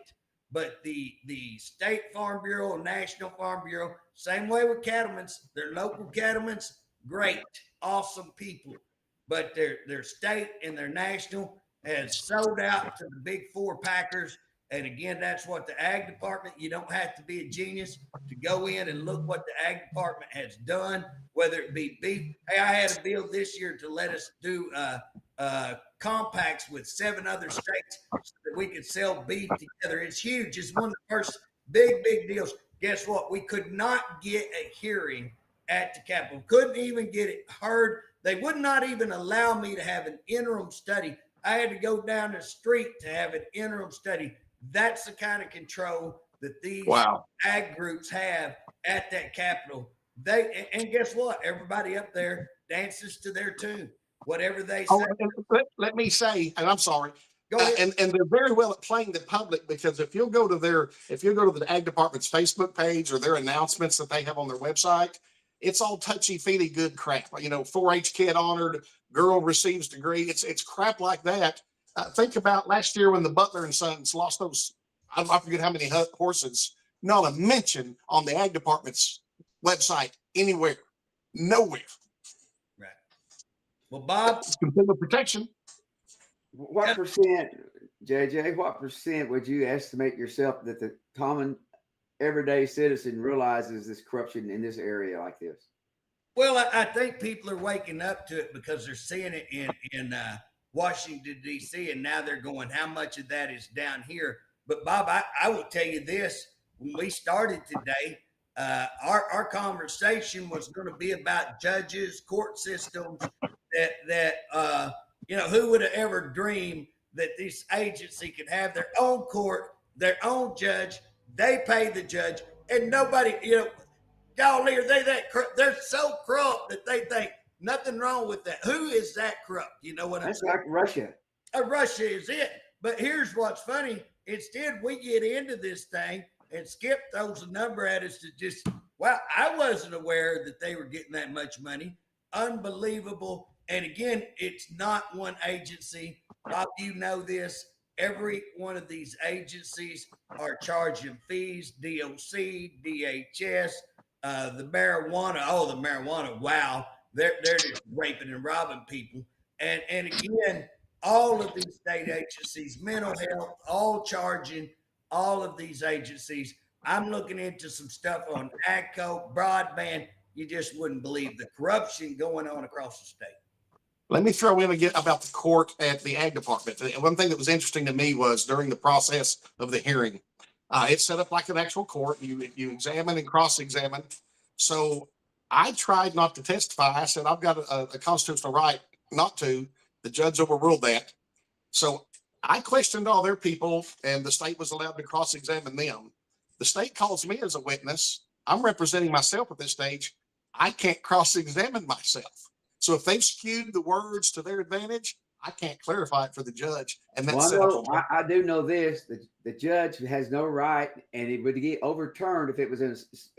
but the state farm bureau, national farm bureau, same way with cattlemen's, their local cattlemen's, great, awesome people, but their state and their national has sold out to the big 4 packers. And again, that's what the ag department, you don't have to be a genius to go in and look what the ag department has done, whether it be beef. Hey, I had a bill this year to let us do compacts with 7 other states so that we could sell beef together. It's huge. It's one of the first big deals. Guess what? We could not get a hearing at the Capitol. Couldn't even get it heard. They would not even allow me to have an interim study. I had to go down the street to have an interim study. That's the kind of control that these ag groups have at that Capitol. And guess what? Everybody up there dances to their tune. Whatever they say. Let me say, and I'm sorry. Go ahead. And they're very well at playing the public, because if you'll go to the ag department's Facebook page or their announcements that they have on their website, it's all touchy-feely good crap. 4-H kid honored, girl receives degree. It's crap like that. Think about last year when the Butler and Sons lost those, I forget how many horses, not a mention on the ag department's website anywhere, nowhere. Right. Well, Bob, it's consumer protection. What percent, JJ, what percent would you estimate yourself that the common everyday citizen realizes this corruption in this area like this? Well, I think people are waking up to it because they're seeing it in Washington, D.C., and now they're going, how much of that is down here? But, Bob, I will tell you this. When we started today, our conversation was going to be about judges, court systems, that who would have ever dreamed that this agency could have their own court, their own judge, they pay the judge, and nobody, golly, they're so corrupt that they think nothing wrong with that. Who is that corrupt? You know what I'm saying? That's like Russia. Russia is it. But here's what's funny. Instead, we get into this thing, and Skip throws a number at us to just, I wasn't aware that they were getting that much money. Unbelievable. And again, it's not one agency. Bob, you know this. Every one of these agencies are charging fees, DOC, DHS, the marijuana, wow. They're just raping and robbing people. And again, all of these state agencies, mental health, all charging all of these agencies. I'm looking into some stuff on AGCO, broadband. You just wouldn't believe the corruption going on across the state. Let me throw in again about the court at the ag department. One thing that was interesting to me was during the process of the hearing, it's set up like an actual court. You examine and cross-examine. So I tried not to testify. I said, I've got a constitutional right not to. The judge overruled that. So I questioned all their people, and the state was allowed to cross-examine them. The state calls me as a witness. I'm representing myself at this stage. I can't cross-examine myself. So if they've skewed the words to their advantage, I can't clarify it for the judge. And that's I do know this. The judge has no right, and it would get overturned if it was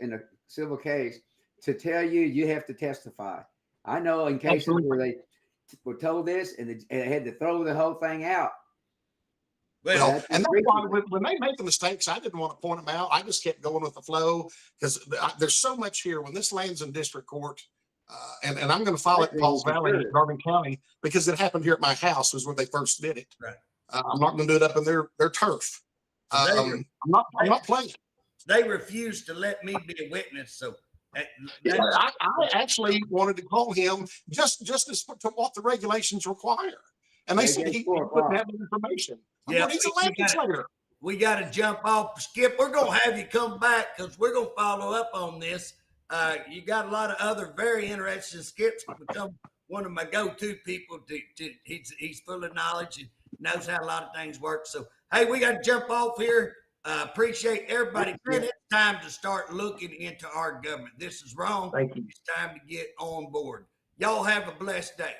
in a civil case. to tell you, you have to testify. I know in cases Absolutely. where they were told this and they had to throw the whole thing out. Well, That's And that's freaky. why when they make the mistakes, I didn't want to point them out. I just kept going with the flow because there's so much here. When this lands in district court, and I'm going to file it in Pauls For Valley, sure. Garvin County, because it happened here at my house was where they first did it. Right. I'm not going to do it up in their turf. I'm not playing. they refused to let me be a witness. So Yeah, I actually wanted to call him just as to what the regulations require. And they said he couldn't have the information. Yeah, He's a legislator. we got to jump off. Skip, we're going to have you come back because we're going to follow up on this. You got a lot of other very interesting. Skip's become one of my go-to people. He's full of knowledge and knows how a lot of things work. So, hey, we got to jump off here. Appreciate everybody. Man, it's time to start looking into our government. This is wrong. Thank you. It's time to get on board. Y'all have a blessed day.